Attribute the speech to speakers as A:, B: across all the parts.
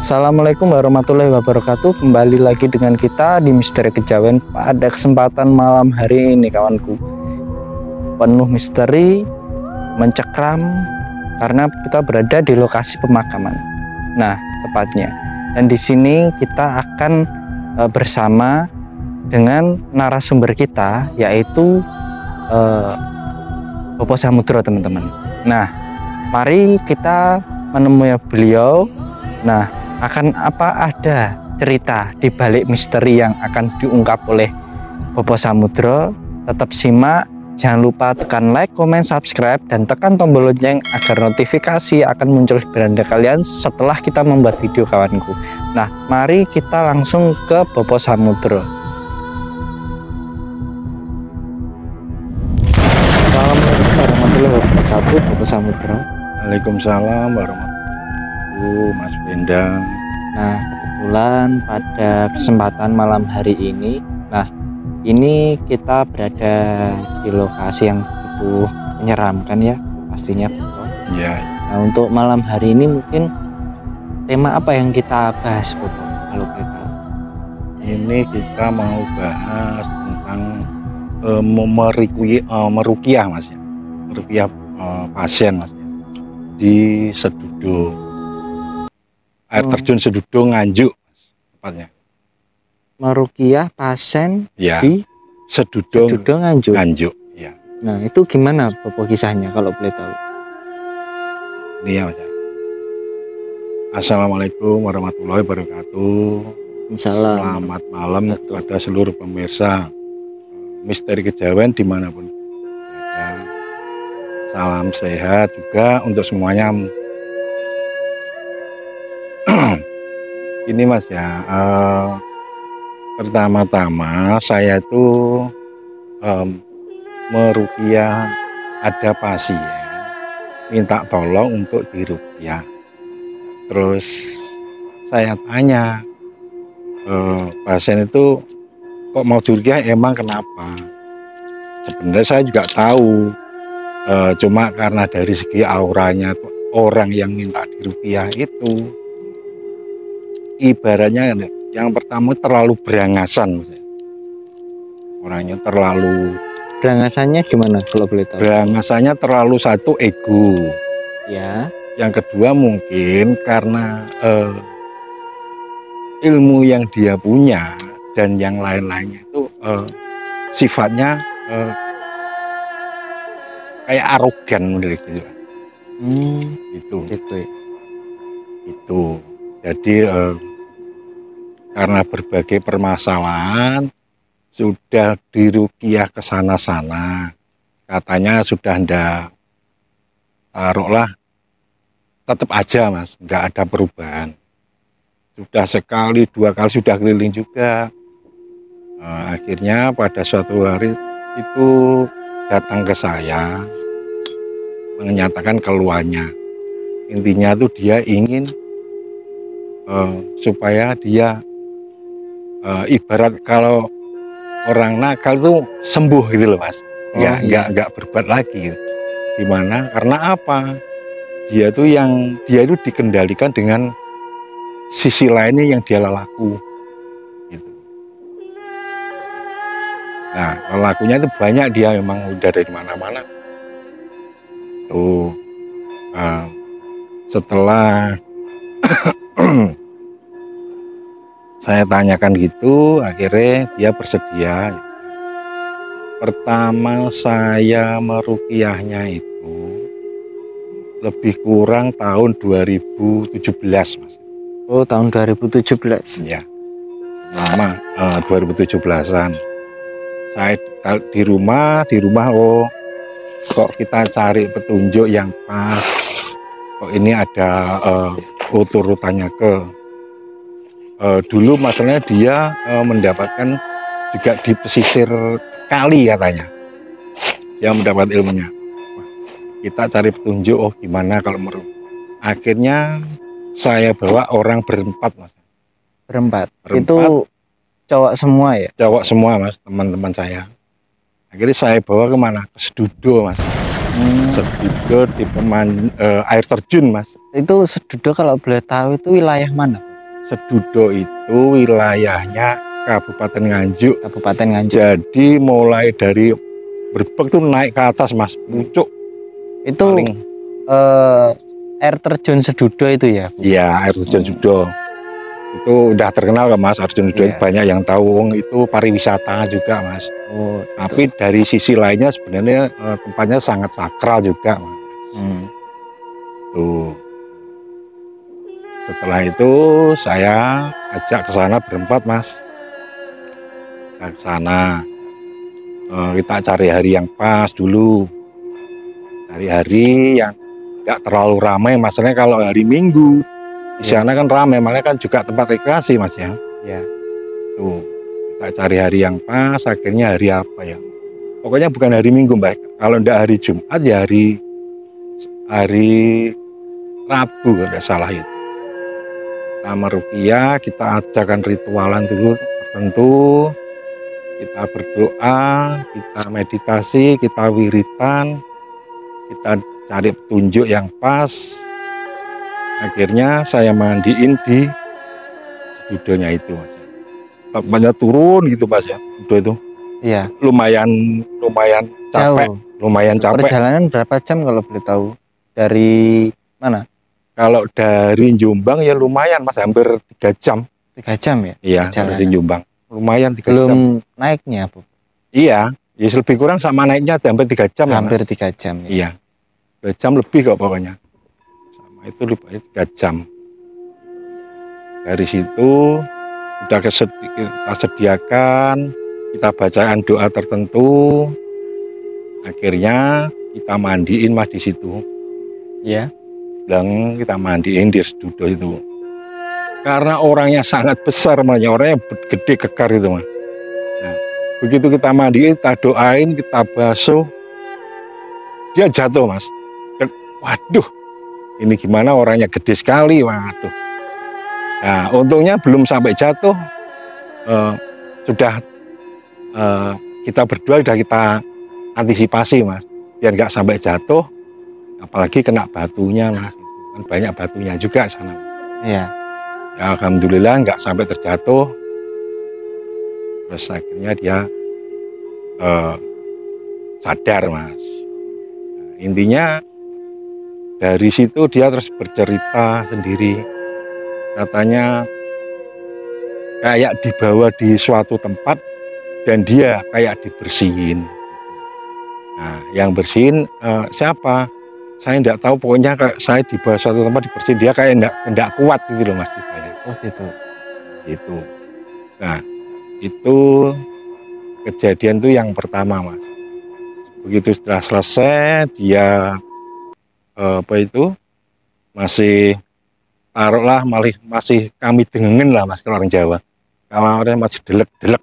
A: Assalamualaikum warahmatullahi wabarakatuh. Kembali lagi dengan kita di Misteri Kejawen pada kesempatan malam hari ini, kawanku. Penuh misteri, mencekram, karena kita berada di lokasi pemakaman. Nah, tepatnya. Dan di sini kita akan bersama dengan narasumber kita, yaitu Bopo Samudro, teman-teman. Nah, mari kita menemui beliau. Nah, akan apa ada cerita di balik misteri yang akan diungkap oleh Bopo Samudro? Tetap simak, jangan lupa tekan like, comment, subscribe, dan tekan tombol lonceng agar notifikasi akan muncul di beranda kalian setelah kita membuat video, kawanku. Nah, mari kita langsung ke Bopo Samudro. Assalamualaikum warahmatullahi wabarakatuh, Bopo Samudro.
B: Waalaikumsalam warahmatullahi, Mas Bendang.
A: Nah, kebetulan pada kesempatan malam hari ini, ini kita berada di lokasi yang begitu menyeramkan ya, pastinya, Bopo.
B: Iya.
A: Nah, untuk malam hari ini mungkin tema apa yang kita bahas, Bopo, kalau kita?
B: Ini kita mau bahas tentang meruqyah, Mas ya. Meruqyah pasien, Mas ya. Di Sedudo. Air terjun Sedudo Nganjuk, tepatnya.
A: Meruqyah pasien
B: Ya,
A: di
B: Sedudo
A: Nganjuk.
B: Nganjuk, ya.
A: Nah, itu gimana, Bopo, kisahnya kalau boleh tahu?
B: Ini ya, Mas ya. Assalamualaikum warahmatullahi wabarakatuh.
A: Salam.
B: Selamat malam
A: Betul.
B: kepada seluruh pemirsa Misteri Kejawen dimanapun berada. Salam sehat juga untuk semuanya. Ini, Mas ya, pertama-tama saya itu meruqyah, ada pasien minta tolong untuk diruqyah. Terus saya tanya, pasien itu kok mau diruqyah, emang kenapa? Sebenarnya saya juga tahu, cuma karena dari segi auranya orang yang minta diruqyah itu ibaratnya yang pertama terlalu berangasan, Mas. Orangnya terlalu
A: Berangasannya gimana kalau boleh tahu?
B: berangasannya terlalu satu ego.
A: Ya.
B: Yang kedua mungkin karena ilmu yang dia punya dan yang lain-lainnya itu sifatnya kayak arogan model gitu.
A: Gitu ya.
B: Itu. Jadi karena berbagai permasalahan sudah diruqyah ke sana-sana, katanya sudah ndak, taruhlah tetap aja, Mas, nggak ada perubahan. Sudah sekali, dua kali sudah keliling juga. Akhirnya pada suatu hari itu datang ke saya menyatakan keluhannya. Intinya tuh dia ingin supaya dia ibarat kalau orang nakal tuh sembuh gitu loh, Mas. Nggak berbuat lagi. Gimana? Karena apa? Dia itu dikendalikan dengan sisi lainnya yang dia laku. Gitu. Nah, lelakunya itu banyak, dia memang udah dari mana-mana. Tuh, setelah saya tanyakan gitu, akhirnya dia bersedia. Pertama saya meruqyahnya itu lebih kurang tahun 2017, Mas.
A: Oh, tahun 2017.
B: Ya, lama, 2017-an. Saya di rumah, oh kok kita cari petunjuk yang pas. Kok ini ada urutannya ke dulu masalahnya dia mendapatkan juga di pesisir kali, katanya dia mendapat ilmunya. Kita cari petunjuk, oh gimana kalau akhirnya saya bawa orang berempat, Mas.
A: Berempat. Itu cowok semua ya?
B: Cowok semua, Mas, teman-teman saya. Akhirnya saya bawa kemana? Ke Sedudo, Mas. Sedudo di air terjun, Mas.
A: Itu Sedudo kalau boleh tahu itu wilayah mana?
B: Sedudo itu wilayahnya Kabupaten Nganjuk.
A: Kabupaten Nganjuk.
B: Jadi mulai dari Brebek tuh naik ke atas Mas, pucuk.
A: Itu
B: Paling
A: air terjun Sedudo itu ya, Bu?
B: iya, air terjun Sedudo. Itu udah terkenal kan Mas, air terjun Sedudo.
A: Iya.
B: Banyak yang tahu, wong itu pariwisata juga Mas.
A: Oh,
B: Tapi dari sisi lainnya sebenarnya tempatnya sangat sakral juga Mas. Tuh. Setelah itu saya ajak ke sana berempat Mas. Ke sana kita cari hari yang pas dulu. Cari hari yang nggak terlalu ramai. Masalahnya kalau hari Minggu di sana kan ramai, makanya kan juga tempat rekreasi Mas ya.
A: Iya.
B: Tuh, kita cari hari yang pas. Akhirnya hari apa ya? Pokoknya bukan hari Minggu Mbak. Kalau enggak hari Jumat ya hari Rabu kalau tidak salah itu. Sama Rukiah kita ajarkan ritualan dulu tertentu, kita berdoa, kita meditasi, kita wiritan, kita cari petunjuk yang pas. Akhirnya saya mandiin di Sedudonya itu Mas. Tempatnya turun gitu Mas ya, Sedudo itu.
A: Iya.
B: Lumayan capek,
A: Jauh.
B: lumayan capek.
A: Perjalanan berapa jam kalau boleh tahu? Dari mana?
B: Kalau dari Jombang ya lumayan Mas, hampir 3 jam.
A: 3 jam ya?
B: Iya,
A: perjalanan.
B: dari Jombang. Lumayan 3
A: Belum
B: jam.
A: naiknya, Bu?
B: Iya, ya lebih kurang sama naiknya hampir 3 jam.
A: Hampir
B: ya,
A: 3 jam ya?
B: Iya. 2 jam lebih kok pokoknya. Sama itu lebih 3 jam. Dari situ udah kita sediakan, kita bacaan doa tertentu. Akhirnya kita mandiin Mas di situ.
A: Iya.
B: Dan kita mandiin di Sedudo itu. Karena orangnya sangat besar, orangnya gede kekar itu Mas. Nah, begitu kita mandiin, kita doain, kita basuh, dia jatuh Mas. Dan, waduh, ini gimana orangnya gede sekali, waduh. Nah, untungnya belum sampai jatuh, sudah kita berdua sudah kita antisipasi Mas, biar nggak sampai jatuh, apalagi kena batunya Mas. Kan banyak batunya juga sana.
A: Iya.
B: Ya, alhamdulillah nggak sampai terjatuh. Terus akhirnya dia sadar Mas. Nah, intinya dari situ dia terus bercerita sendiri. Katanya kayak dibawa di suatu tempat dan dia kayak dibersihin. Nah, yang bersihin siapa? Saya tidak tahu, pokoknya kayak saya dibawa suatu tempat dibersihin, dia kayak enggak kuat gitu loh Mas.
A: Oh gitu.
B: Itu. Nah, itu kejadian tuh yang pertama Mas. Begitu setelah selesai dia masih taruhlah masih kami dengengen lah Mas, kalau orang Jawa. Kalau orang masih delek-delek,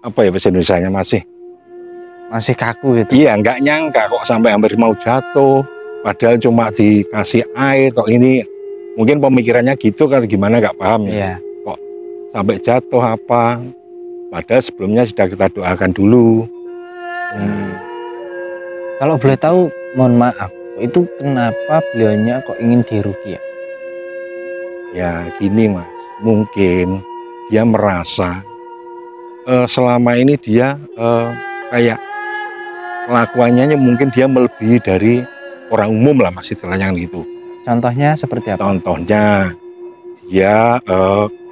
B: apa ya bahasa Indonesianya,
A: masih kaku gitu.
B: Iya, nggak nyangka kok sampai hampir mau jatuh. Padahal cuma dikasih air kok, ini mungkin pemikirannya gitu kan, gimana nggak paham ya.
A: Iya.
B: Kok sampai jatuh apa? Padahal sebelumnya sudah kita doakan dulu.
A: Kalau boleh tahu, mohon maaf, itu kenapa beliaunya kok ingin diruqyah?
B: Ya gini Mas, mungkin dia merasa selama ini dia kayak kelakuannya mungkin dia melebihi dari orang umum lah Mas, istilahnya gitu.
A: Contohnya seperti apa?
B: Contohnya dia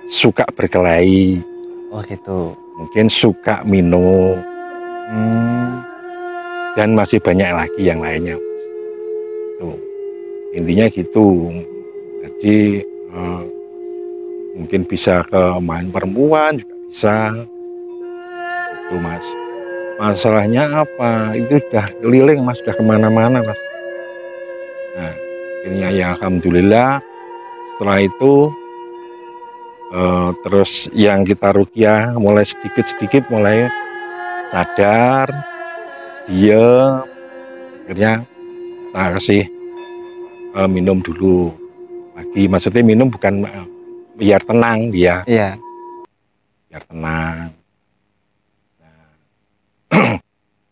B: suka berkelahi.
A: Oh gitu.
B: Mungkin suka minum. Dan masih banyak lagi yang lainnya. Tuh. Intinya gitu. Jadi mungkin bisa ke main perempuan juga bisa. Itu Mas. Masalahnya apa? Itu sudah keliling Mas, sudah kemana-mana Mas. Nah, akhirnya ya alhamdulillah setelah itu terus yang kita ruqyah mulai sedikit-sedikit mulai sadar, dia akhirnya kita kasih minum dulu lagi, maksudnya minum bukan biar tenang dia.
A: Iya.
B: Biar tenang. Nah,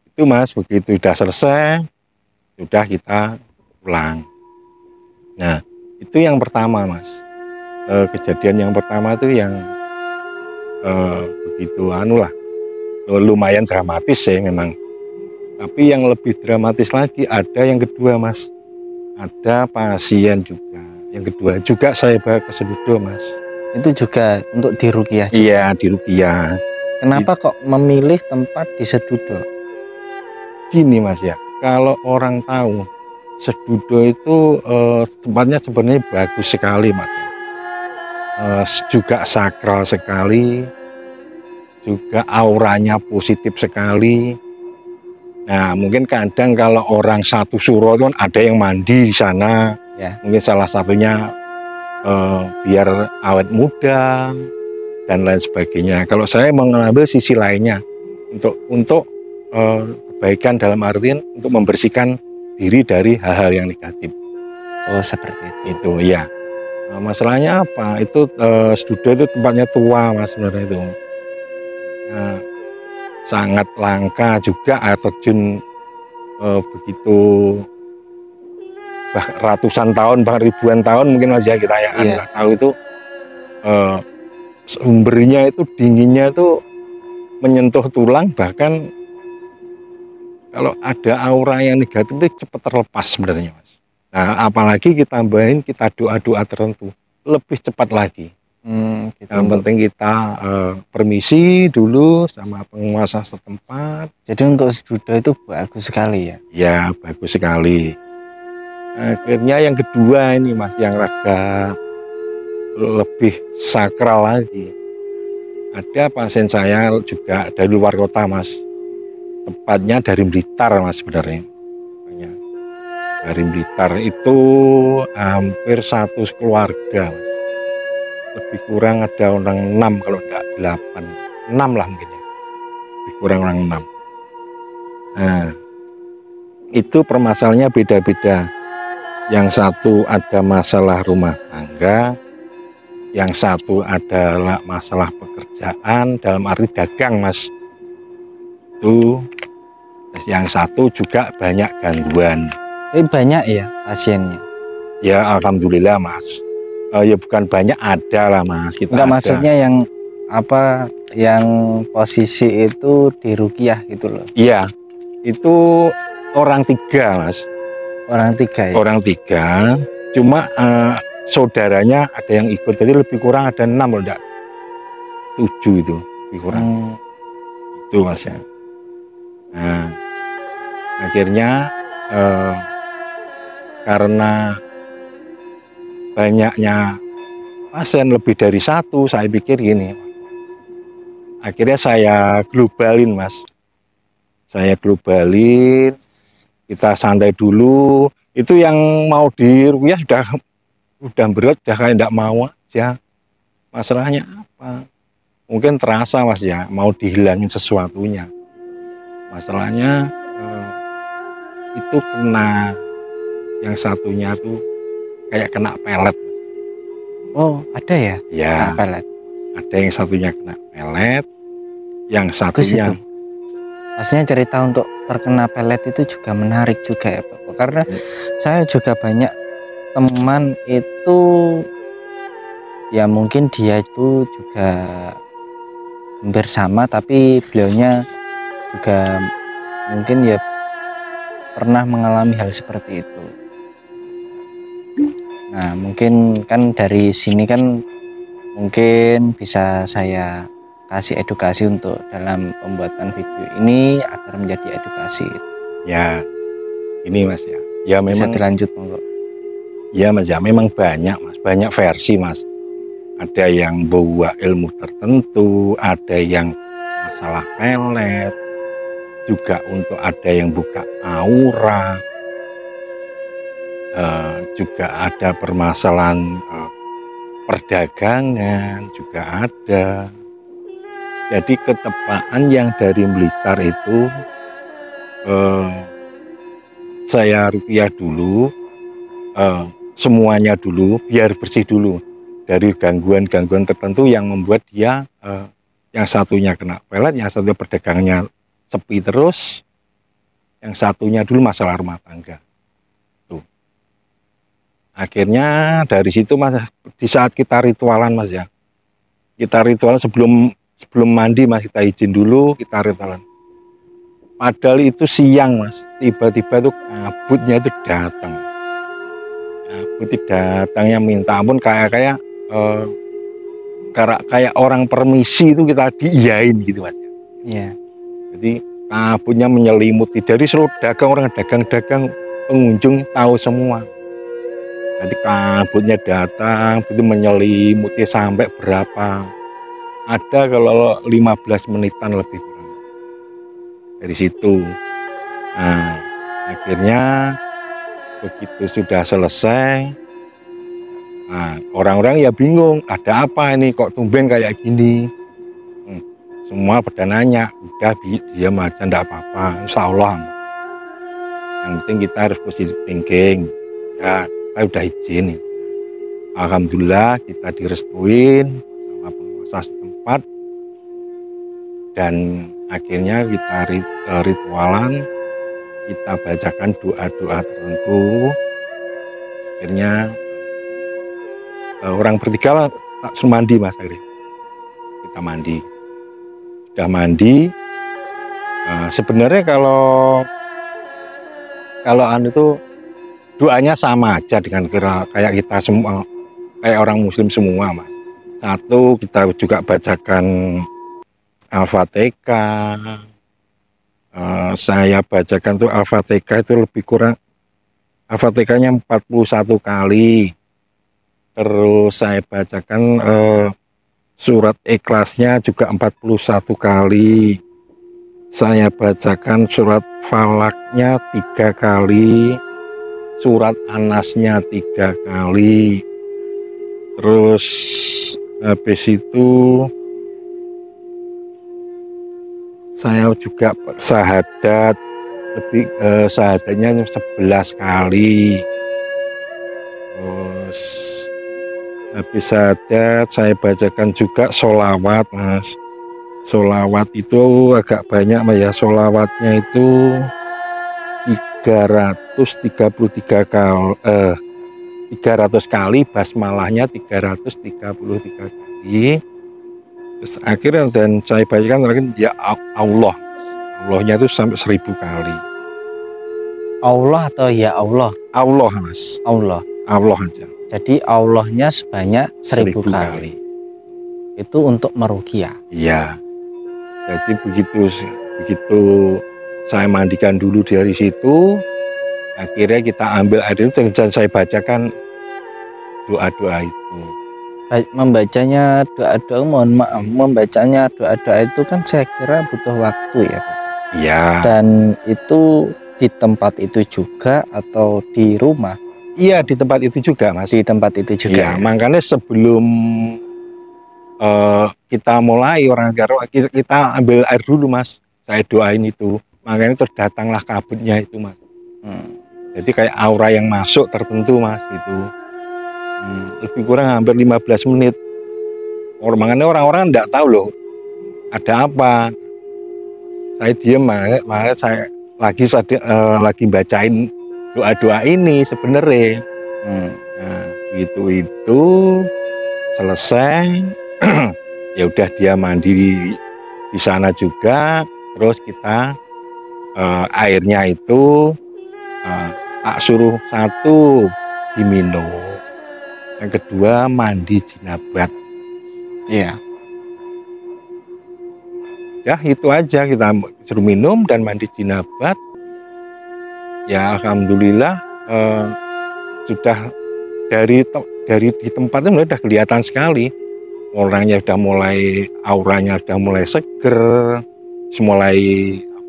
B: itu Mas, begitu sudah selesai, sudah kita pulang. Nah, itu yang pertama Mas. kejadian yang pertama tuh yang begitu lumayan dramatis ya memang. Tapi yang lebih dramatis lagi ada yang kedua Mas. Ada pasien juga. Yang kedua juga saya bawa ke Sedudo Mas.
A: Itu juga untuk diruqyah juga?
B: Iya, diruqyah.
A: Kenapa kok memilih tempat di Sedudo?
B: Gini Mas ya, kalau orang tahu Sedudo itu tempatnya sebenarnya bagus sekali Mas. Juga sakral sekali, juga auranya positif sekali. Nah, mungkin kadang kalau orang satu suro itu kan ada yang mandi di sana,
A: Ya.
B: mungkin salah satunya biar awet muda dan lain sebagainya. Kalau saya mengambil sisi lainnya untuk kebaikan dalam artian untuk membersihkan diri dari hal-hal yang negatif.
A: Oh, seperti itu.
B: Itu ya. Masalahnya apa? Itu Sedudo itu tempatnya tua Mas sebenarnya itu. Sangat langka juga air terjun begitu ratusan tahun bahkan ribuan tahun mungkin Mas ya kita ya nggak tahu itu sumbernya itu dinginnya itu menyentuh tulang, bahkan kalau ada aura yang negatif itu cepat terlepas sebenarnya Mas. Nah apalagi kita tambahin kita doa-doa tertentu lebih cepat lagi.
A: Gitu.
B: Yang penting kita permisi dulu sama penguasa setempat.
A: Jadi untuk Sedudo itu bagus sekali ya?
B: Ya bagus sekali. Akhirnya yang kedua ini Mas, yang agak lebih sakral lagi. Ada pasien saya juga dari luar kota Mas. Tepatnya dari Blitar Mas sebenarnya. Dari Blitar itu hampir satu keluarga Mas. Lebih kurang ada orang 6 kalau tidak 8, 6 lah mungkin ya. Lebih kurang orang 6. Nah, itu permasalahannya beda-beda. Yang satu ada masalah rumah tangga, yang satu adalah masalah pekerjaan dalam arti dagang Mas. Itu yang satu juga banyak gangguan.
A: Banyak ya pasiennya?
B: Ya alhamdulillah Mas. Ya bukan banyak, ada lah Mas. Kita
A: enggak
B: ada.
A: Maksudnya yang apa, yang posisi itu diruqyah gitu loh?
B: Iya, itu orang 3 Mas.
A: Orang 3 ya?
B: Orang 3, cuma saudaranya ada yang ikut, jadi lebih kurang ada 6 loh, enggak 7 itu lebih kurang. Itu Mas ya. Nah, akhirnya karena banyaknya pasien lebih dari 1, saya pikir gini, akhirnya saya globalin Mas. Saya globalin, kita santai dulu. Itu yang mau diruqyah sudah berat, sudah kayak tidak mau aja. Masalahnya apa? Mungkin terasa Mas ya, mau dihilangin sesuatunya. Masalahnya itu kena, yang satunya tuh kayak kena pelet.
A: Oh, ada ya?
B: Ya.
A: Kena pelet.
B: Ada yang satunya kena pelet, yang satunya.
A: Itu. Maksudnya cerita untuk terkena pelet itu juga menarik juga ya Bapak. Karena saya juga banyak teman itu ya mungkin dia itu juga hampir sama, tapi beliaunya juga mungkin ya pernah mengalami hal seperti itu. Nah mungkin kan dari sini kan mungkin bisa saya kasih edukasi untuk dalam pembuatan video ini agar menjadi edukasi.
B: Ya ini Mas ya, ya memang
A: bisa dilanjut monggo.
B: Ya Mas ya, memang banyak Mas, banyak versi Mas. Ada yang bawa ilmu tertentu, ada yang masalah pelet, juga untuk ada yang buka aura, juga ada permasalahan perdagangan juga ada. Jadi ketepaan yang dari Blitar itu saya ruqyah dulu, semuanya dulu biar bersih dulu dari gangguan-gangguan tertentu yang membuat dia yang satunya kena pelet, yang satunya perdagangannya sepi terus, yang satunya dulu masalah rumah tangga. Tuh. akhirnya dari situ Mas, di saat kita ritualan Mas ya, kita ritual sebelum mandi Mas, kita izin dulu, kita ritualan. Padahal itu siang Mas, tiba-tiba tuh kabutnya itu datang. Kabut datangnya minta ampun, kayak orang permisi itu kita diiyain gitu Mas.
A: Iya.
B: Jadi kabutnya menyelimuti dari seluruh orang dagang-dagang, pengunjung tahu semua. Jadi kabutnya datang, itu menyelimuti sampai berapa? Ada kalau 15 menitan lebih kurang. Dari situ. Nah, akhirnya begitu sudah selesai, nah, orang-orang ya bingung, ada apa ini kok tumben kayak gini. Semua pada nanya, udah diam aja, enggak apa-apa, insya Allah. Yang penting kita harus positive thinking. Ya, kita udah izin. Alhamdulillah kita direstuin sama penguasa setempat. Dan akhirnya kita ritualan, kita bacakan doa-doa tertentu. Akhirnya orang bertiga tak mandi Mas akhirnya. Kita mandi. Sudah mandi. Sebenarnya kalau itu doanya sama aja dengan kayak kita semua, kayak orang muslim semua Mas. Satu, kita juga bacakan Al-Fatihah. Saya bacakan tuh Al-Fatihah itu lebih kurang, Al-Fatihahnya 41 kali. Terus saya bacakan surat Ikhlasnya juga 41 kali. Saya bacakan surat Falaknya 3 kali. Surat Anasnya 3 kali. Terus habis itu saya juga syahadat, lebih syahadatnya 11 kali. Terus habis syahadat saya bacakan juga sholawat Mas. Sholawat itu agak banyak Mas ya. Sholawatnya itu 333 kali, 300 kali, basmalahnya 333 kali. Terus akhirnya dan saya bacakan lagi ya Allah. Allahnya itu sampai 1000 kali.
A: Allah atau ya Allah?
B: Allah Mas.
A: Allah.
B: Allah aja.
A: Jadi Allahnya sebanyak 1000 kali. Itu untuk meruqyah.
B: Iya. Jadi begitu saya mandikan dulu dari situ, akhirnya kita ambil air itu dan saya bacakan doa-doa itu.
A: Membacanya doa-doa, mohon maaf, membacanya doa-doa itu kan saya kira butuh waktu ya Pak.
B: Iya.
A: Dan itu di tempat itu juga atau di rumah?
B: Iya, di tempat itu juga Mas.
A: Di tempat itu juga.
B: Iya, makanya sebelum kita mulai kita ambil air dulu Mas. Saya doain itu. Makanya terdatanglah kabutnya itu Mas. Jadi kayak aura yang masuk tertentu Mas itu. Lebih kurang hampir 15 menit. Makanya orang-orang enggak tahu loh ada apa. Saya diam, makanya saya lagi bacain doa-doa ini sebenarnya. Nah, itu selesai. Ya udah dia mandi di sana juga. Terus kita airnya itu tak suruh satu diminum, yang kedua mandi jinabat.
A: Iya.
B: Ya itu aja, kita suruh minum dan mandi jinabat. Ya alhamdulillah sudah dari di tempatnya sudah kelihatan sekali, orangnya sudah mulai, auranya sudah mulai seger, mulai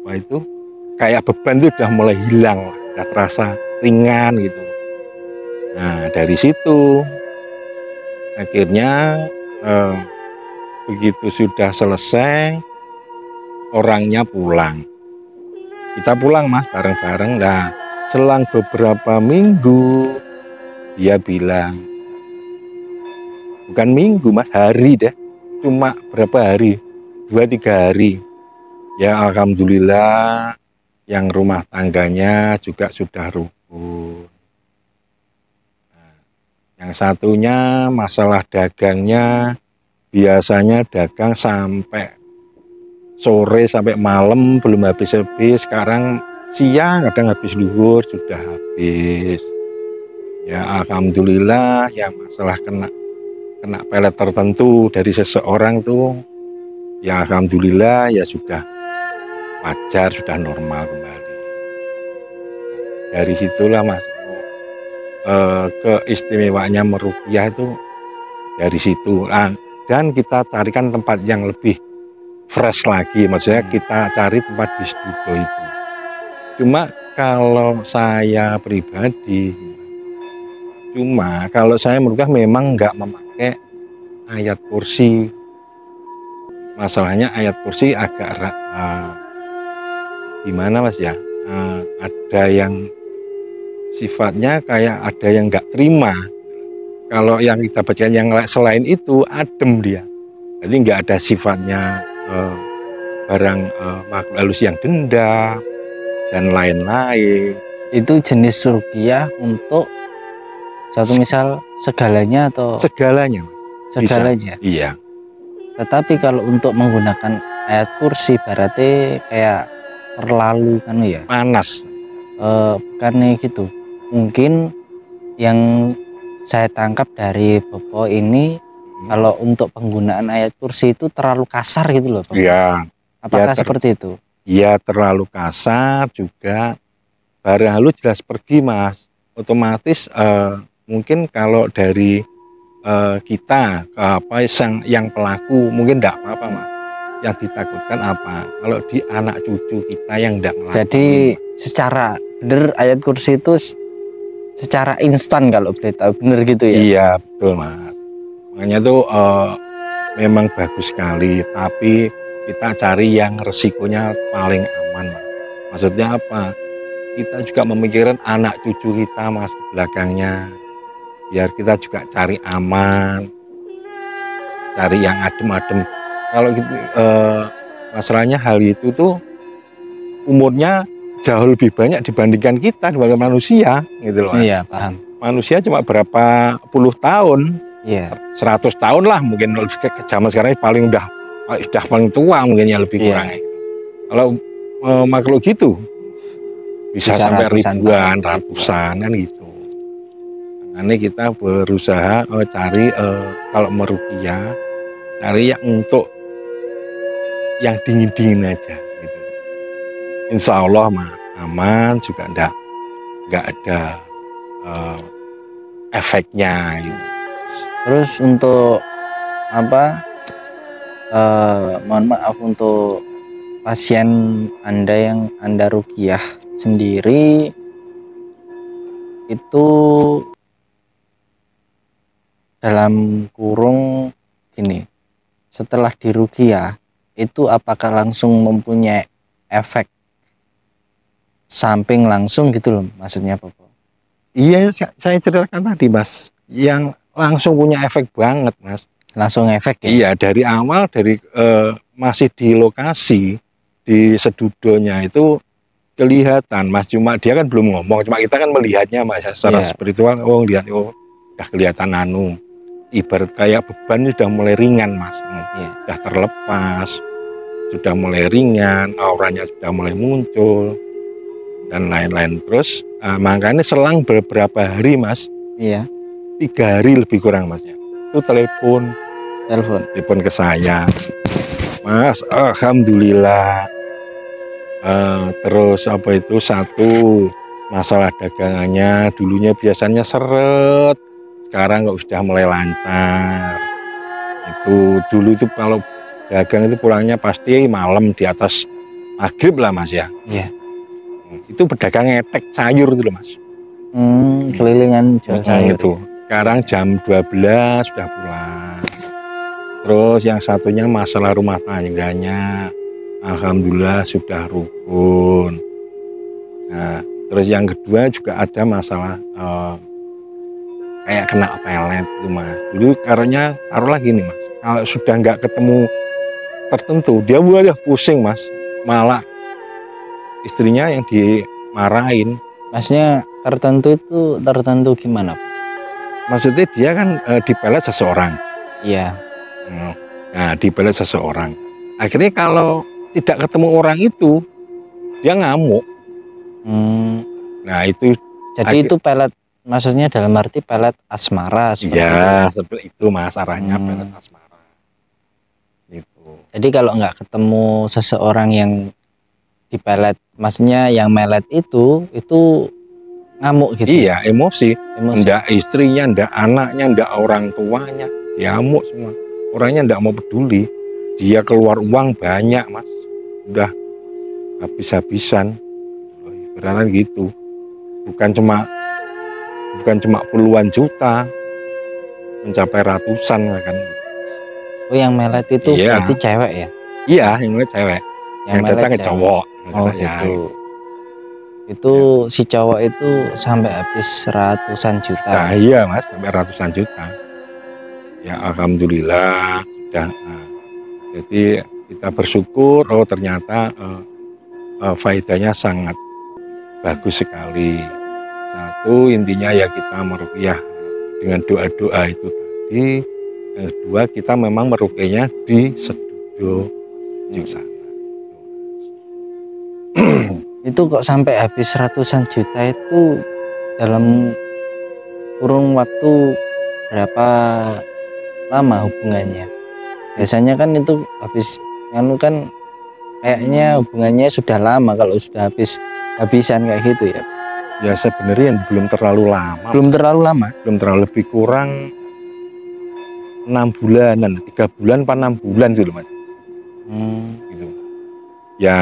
B: apa itu kayak beban itu sudah mulai hilang, sudah terasa ringan gitu. Nah dari situ akhirnya begitu sudah selesai, orangnya pulang. Kita pulang Mas bareng-bareng. Nah selang beberapa minggu dia bilang, bukan minggu Mas, hari deh, cuma berapa hari, 2-3 hari. Ya alhamdulillah yang rumah tangganya juga sudah rukun. Nah, Yang satunya masalah dagangnya, biasanya dagang sampai sore sampai malam belum habis-habis. Sekarang siang kadang habis duhur sudah habis. Ya alhamdulillah, ya masalah kena pelet tertentu dari seseorang tuh, ya alhamdulillah ya sudah wajar, sudah normal kembali. Dari situlah Mas, keistimewaannya meruqyah itu dari situ. Dan kita carikan tempat yang lebih fresh lagi, maksudnya kita cari tempat di studio itu. Cuma kalau saya pribadi, kalau saya meruqyah memang nggak memakai ayat kursi. Masalahnya ayat kursi agak gimana Mas ya, ada yang sifatnya kayak ada yang nggak terima. Kalau yang kita bacakan yang selain itu adem dia, jadi nggak ada sifatnya barang makhluk halus yang dendam dan lain-lain.
A: Itu jenis ruqyah untuk satu misal segalanya atau
B: Segalanya.
A: segalanya?
B: Bisa. Iya.
A: Tetapi kalau untuk menggunakan ayat kursi berarti kayak terlalu kan ya?
B: Panas.
A: Karena gitu. Mungkin yang saya tangkap dari Bopo ini, kalau untuk penggunaan ayat kursi itu terlalu kasar gitu loh, Bopo.
B: Iya.
A: Apakah
B: Ya,
A: seperti itu?
B: Iya, terlalu kasar juga. Barang halus jelas pergi Mas. Otomatis mungkin kalau dari kita yang pelaku mungkin tidak apa-apa Mas. Yang ditakutkan apa? Kalau di anak cucu kita yang tidak ngelakuin.
A: Jadi secara bener ayat kursi itu secara instan kalau boleh tahu, bener gitu ya?
B: Iya betul Mas. Makanya tuh memang bagus sekali, tapi kita cari yang resikonya paling aman Mas. Maksudnya apa? Kita juga memikirkan anak cucu kita Mas di belakangnya, biar kita juga cari aman, cari yang adem-adem. Kalau gitu, masalahnya hal itu tuh umurnya jauh lebih banyak dibandingkan kita sebagai manusia gitu loh.
A: Iya, paham.
B: Manusia cuma berapa puluh tahun,
A: Iya.
B: 100 tahun lah mungkin, lebih ke zaman sekarang paling udah paling tua mungkin ya lebih kurang.
A: Iya.
B: Kalau makhluk gitu bisa sampai ribuan,
A: tahun.
B: ratusan kan gitu. Makanya kita berusaha cari kalau meruqyah, cari yang untuk yang dingin-dingin aja gitu. Insya Allah mah aman, juga nggak ada efeknya gitu.
A: Terus untuk apa? Mohon maaf, untuk pasien Anda yang Anda ruqyah sendiri itu dalam kurung gini, setelah diruqyah itu apakah langsung mempunyai efek samping langsung gitu loh, maksudnya Bopo?
B: Iya, saya ceritakan tadi Mas, yang langsung punya efek banget Mas.
A: Langsung efek ya?
B: Iya, dari awal dari masih di lokasi di sedudonya itu kelihatan Mas, cuma dia kan belum ngomong, cuma kita kan melihatnya Mas secara spiritual. Lihat udah kelihatan ibarat kayak beban sudah mulai ringan Mas. Sudah terlepas, sudah mulai ringan, auranya sudah mulai muncul dan lain-lain. Terus makanya selang beberapa hari Mas, 3 hari lebih kurang Mas ya, itu telepon ke saya, Mas, alhamdulillah. Terus apa itu, satu masalah dagangannya dulunya biasanya seret, sekarang kok sudah mulai lancar. Itu dulu itu kalau dagang itu pulangnya pasti malam di atas maghrib lah Mas ya.
A: Iya.
B: Itu pedagang ngetek sayur itu loh Mas.
A: Kelilingan jual sayur
B: itu. Sekarang jam 12 sudah pulang. Terus yang satunya masalah rumah tangganya, alhamdulillah sudah rukun. Nah, terus yang kedua juga ada masalah kayak kena pelet itu Mas. Dulu karena taruhlah gini Mas, kalau sudah nggak ketemu tertentu dia udah pusing Mas, malah istrinya yang dimarahin.
A: Masnya tertentu itu tertentu gimana?
B: maksudnya dia kan dipelet seseorang.
A: Iya.
B: Nah, dipelet seseorang. Akhirnya kalau tidak ketemu orang itu, dia ngamuk. Nah, itu
A: Jadi itu pelet, maksudnya dalam arti pelet asmara seperti itu.
B: iya, seperti itu Mas, arahnya pelet asmara. Gitu.
A: Jadi kalau nggak ketemu seseorang yang dipelet, maksudnya yang melet itu ngamuk gitu.
B: Iya, emosi.
A: Emosi.
B: Ndak istrinya, ndak anaknya, ndak orang tuanya, diamuk semua. Orangnya ndak mau peduli. Dia keluar uang banyak Mas, udah habis-habisan. Beneran gitu. Bukan cuma puluhan juta, mencapai ratusan kan.
A: Oh, yang melet itu
B: Iya.
A: berarti cewek ya?
B: Iya, yang melet cewek. Yang
A: melet
B: datang
A: cewek.
B: cowok.
A: Oh gitu. Itu si cowok itu sampai habis ratusan juta.
B: Nah, iya Mas, sampai ratusan juta. Ya alhamdulillah sudah. Jadi kita bersyukur, oh ternyata faedahnya sangat bagus sekali. Satu, intinya ya kita meruqyah dengan doa-doa itu tadi. Yang kedua, kita memang meruqyahnya di Sedoyo sana.
A: Itu kok sampai habis ratusan juta itu dalam kurun waktu berapa lama hubungannya? Biasanya kan itu habis kan kayaknya hubungannya sudah lama kalau sudah habisan kayak gitu ya.
B: Ya sebenarnya belum terlalu lama.
A: Belum terlalu lama.
B: Belum terlalu, lebih kurang 6 bulanan, 3 bulan, 6 bulan gitu Mas. Gitu. Ya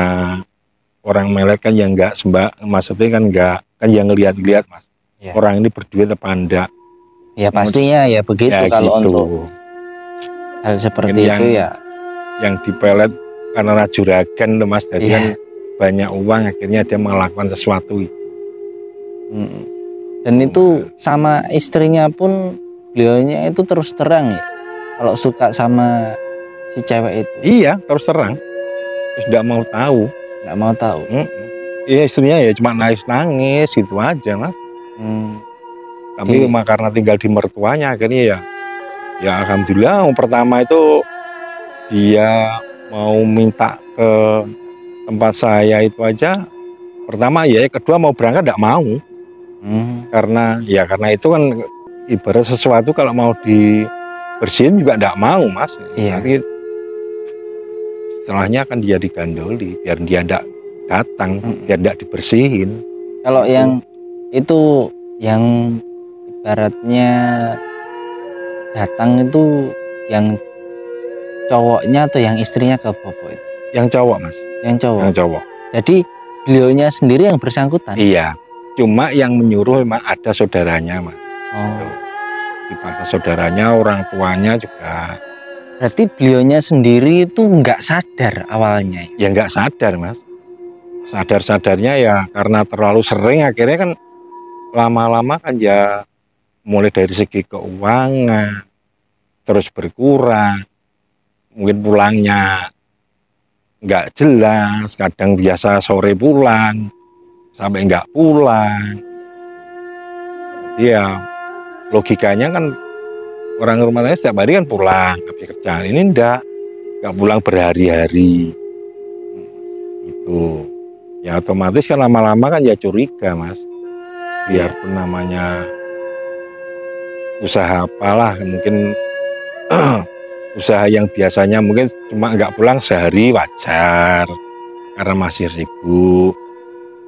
B: orang melet kan yang enggak maksudnya kan enggak, kan yang ngelihat-lihat Mas. Ya. Orang ini berduit apa enggak?
A: Ya pastinya ya begitu ya, kalau gitu. Untuk hal seperti itu ya.
B: Yang dipelet karena juragan loh Mas, jadi kan banyak uang, akhirnya dia melakukan sesuatu itu.
A: Dan itu sama istrinya pun beliaunya itu terus terang ya, kalau suka sama si cewek itu.
B: Iya, terus terang. Terus tidak mau tahu.
A: Nggak mau tahu.
B: Iya, istrinya ya cuma nangis gitu aja Mas. Tapi karena tinggal di mertuanya, akhirnya ya alhamdulillah. Pertama itu dia mau minta ke tempat saya itu aja. Pertama ya, kedua mau berangkat tidak mau. Karena itu kan ibarat sesuatu kalau mau dibersihin juga tidak mau Mas.
A: Iya.
B: Nanti setelahnya kan dia digandoli biar dia tidak datang, biar tidak dibersihin.
A: Kalau yang itu yang ibaratnya datang itu yang cowoknya atau yang istrinya ke Bobo itu? Yang
B: cowok Mas.
A: Yang cowok.
B: Yang cowok.
A: Jadi beliaunya sendiri yang bersangkutan.
B: Iya. Cuma yang menyuruh memang ada saudaranya Mas. Dipaksa saudaranya, orang tuanya juga.
A: Berarti beliaunya sendiri itu nggak sadar awalnya?
B: Ya nggak sadar Mas. Sadar-sadarnya ya karena terlalu sering, akhirnya kan lama-lama kan ya mulai dari segi keuangan terus berkurang, mungkin pulangnya nggak jelas, kadang biasa sore pulang sampai nggak pulang. Ya logikanya kan orang rumah tangga setiap hari kan pulang habis kerjaan, ini nggak pulang berhari-hari itu. Ya otomatis kan lama-lama kan ya curiga Mas. Biarpun namanya usaha apalah, mungkin usaha yang biasanya mungkin cuma nggak pulang sehari wajar karena masih sibuk,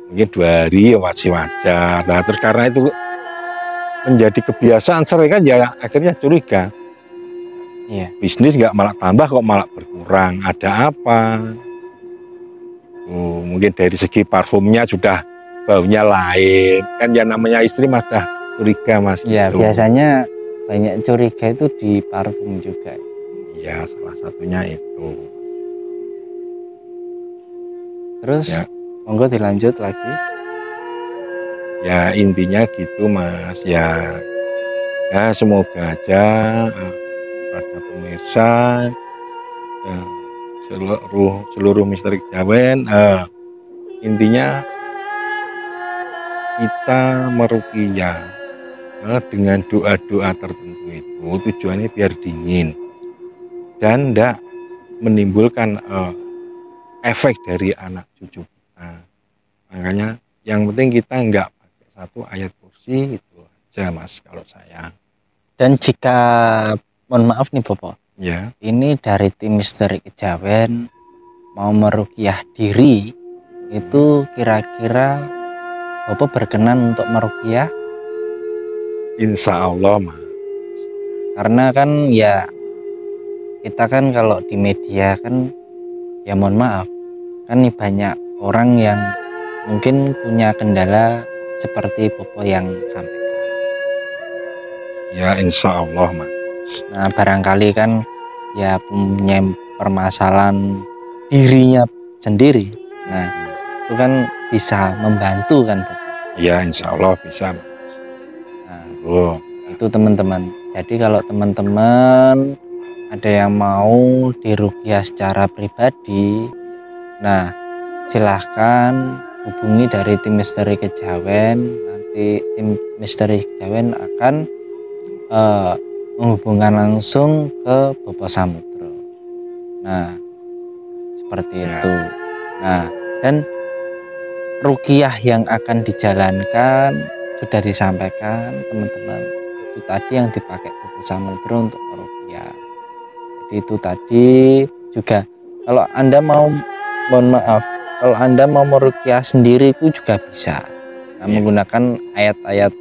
B: mungkin 2 hari masih wajar. Nah terus karena itu menjadi kebiasaan sering kan ya akhirnya curiga. Bisnis nggak malah tambah kok malah berkurang, ada apa? Mungkin dari segi parfumnya sudah baunya lain, kan ya namanya istri mas dah curiga Mas.
A: Iya gitu. Biasanya banyak curiga itu di parfum juga.
B: Iya, salah satunya itu.
A: Terus monggo dilanjut lagi.
B: Ya intinya gitu Mas, ya semoga aja pada pemirsa seluruh misteri kejawen, intinya kita meruqyah dengan doa-doa tertentu itu tujuannya biar dingin dan tidak menimbulkan efek dari anak cucu kita. Makanya yang penting kita nggak pakai satu ayat kursi itu aja Mas kalau saya.
A: Dan jika mohon maaf nih Bopo,
B: Ya,
A: ini dari tim Misteri Kejawen mau meruqyah diri, itu kira-kira Bopo berkenan untuk meruqyah?
B: insya Allah Mas.
A: Karena kan ya kita kan kalau di media kan ya mohon maaf kan nih banyak orang yang mungkin punya kendala seperti Bopo yang sampaikan.
B: Ya insya Allah Mas.
A: Nah barangkali kan ya punya permasalahan dirinya sendiri. Nah itu kan bisa membantu kan Bopo.
B: Ya insya Allah bisa Mas.
A: Nah
B: Oh,
A: itu teman-teman. Jadi kalau teman-teman ada yang mau diruqyah secara pribadi, nah silahkan hubungi dari tim Misteri Kejawen. Nanti tim Misteri Kejawen akan menghubungkan langsung ke Bopo Samudro. Nah seperti itu. Nah dan ruqyah yang akan dijalankan sudah disampaikan teman-teman. Itu tadi yang dipakai Bopo Samudro untuk meruqyah. Jadi itu tadi juga kalau Anda mau, mohon maaf, kalau Anda mau meruqyah sendiri itu juga bisa. Nah, menggunakan ayat-ayat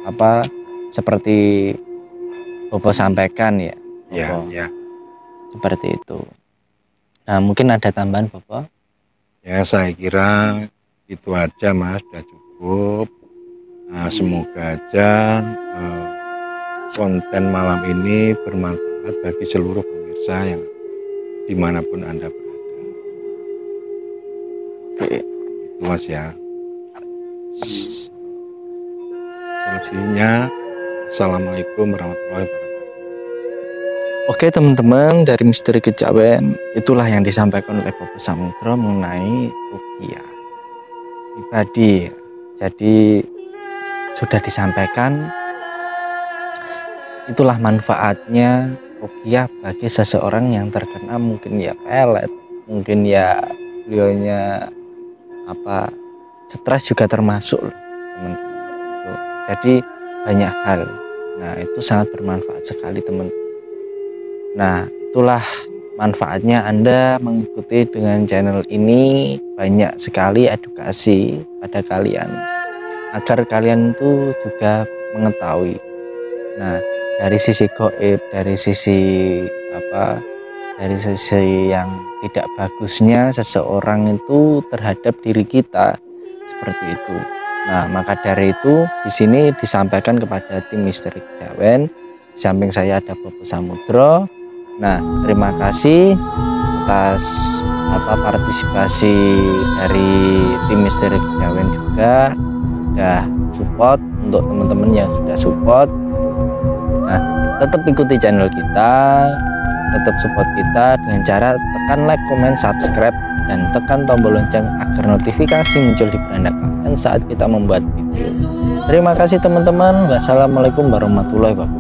A: apa seperti Bopo sampaikan ya.
B: ya,
A: Bopo.
B: ya.
A: Seperti itu. Nah, mungkin ada tambahan Bopo?
B: Ya saya kira itu aja Mas, sudah cukup. Nah, semoga aja konten malam ini bermanfaat bagi seluruh pemirsa yang dimanapun Anda berada.
A: Oke.
B: Itu Mas ya. Selesainya, Assalamualaikum warahmatullahi wabarakatuh.
A: Oke teman-teman, dari Misteri Kejawen itulah yang disampaikan oleh Bopo Samudro mengenai ruqyah pribadi. Jadi sudah disampaikan itulah manfaatnya ruqyah bagi seseorang yang terkena mungkin ya pelet, mungkin ya beliaunya apa stres juga termasuk teman-teman. Jadi banyak hal. Nah itu sangat bermanfaat sekali teman-teman. Nah itulah manfaatnya Anda mengikuti dengan channel ini, banyak sekali edukasi pada kalian agar kalian itu juga mengetahui. Nah dari sisi gaib, dari sisi apa, dari sisi yang tidak bagusnya seseorang itu terhadap diri kita seperti itu. Nah maka dari itu di sini disampaikan kepada tim Misteri Kejawen. Di samping saya ada Bopo Samudro. Nah, terima kasih atas partisipasi dari tim Misteri Kejawen juga sudah support, untuk teman-teman yang sudah support. Nah, tetap ikuti channel kita, tetap support kita dengan cara tekan like, comment, subscribe, dan tekan tombol lonceng agar notifikasi muncul di beranda kalian saat kita membuat video. Terima kasih teman-teman. Wassalamualaikum warahmatullahi wabarakatuh.